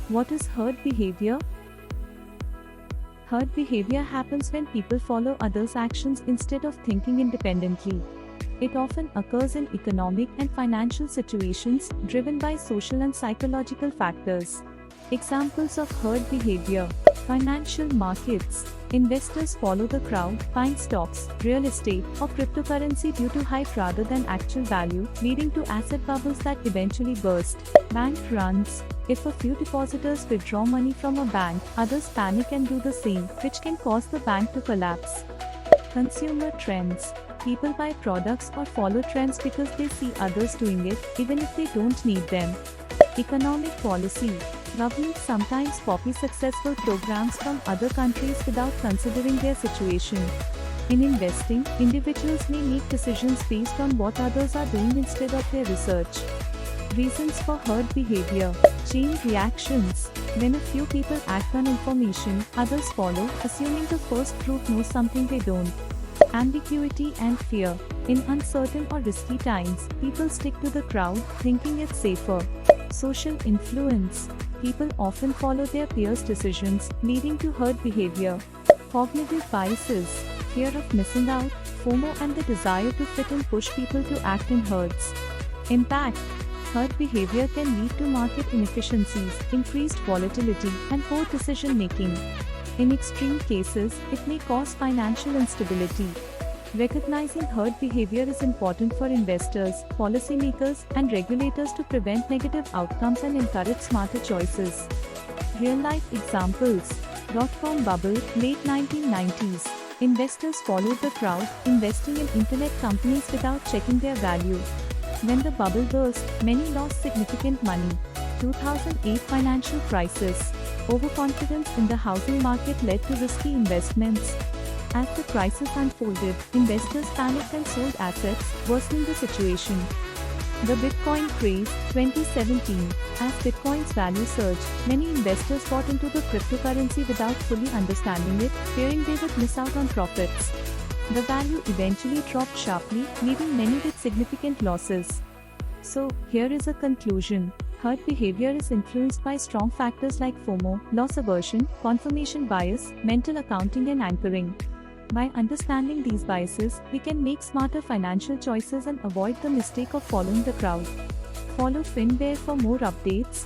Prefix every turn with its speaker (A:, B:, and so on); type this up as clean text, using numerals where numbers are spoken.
A: What is herd behavior? Herd behavior happens when people follow others' actions instead of thinking independently. It often occurs in economic and financial situations driven by social and psychological factors. Examples of herd behavior: financial markets. Investors follow the crowd, buying stocks, real estate, or cryptocurrency due to hype rather than actual value, leading to asset bubbles that eventually burst. Bank runs. If a few depositors withdraw money from a bank, others panic and do the same, which can cause the bank to collapse. Consumer trends. People buy products or follow trends because they see others doing it, even if they don't need them. Economic policy. Governments sometimes copy successful programs from other countries without considering their situation. In investing, individuals may make decisions based on what others are doing instead of their research. Reasons for herd behavior. Chain reactions. When a few people act on information, others follow, assuming the first group knows something they don't. Ambiguity and fear. In uncertain or risky times, people stick to the crowd, thinking it's safer. Social influence. People often follow their peers' decisions, leading to herd behavior. Cognitive biases. Fear of missing out, FOMO, and the desire to fit in push people to act in herds. Impact. Herd behavior can lead to market inefficiencies, increased volatility, and poor decision making. In extreme cases, it may cause financial instability. Recognizing herd behavior is important for investors, policymakers, and regulators to prevent negative outcomes and encourage smarter choices. Real-life examples. Dot-com bubble, late 1990s. Investors followed the crowd, investing in internet companies without checking their value. When the bubble burst, many lost significant money. 2008 financial crisis. Overconfidence in the housing market led to risky investments. As the crisis unfolded, investors panicked and sold assets, worsening the situation. The Bitcoin craze, 2017. As Bitcoin's value surged, many investors got into the cryptocurrency without fully understanding it, fearing they would miss out on profits. The value eventually dropped sharply, leaving many with significant losses. So, here is a conclusion. Herd behavior is influenced by strong factors like FOMO, loss aversion, confirmation bias, mental accounting, and anchoring. By understanding these biases, we can make smarter financial choices and avoid the mistake of following the crowd. Follow FinBear for more updates.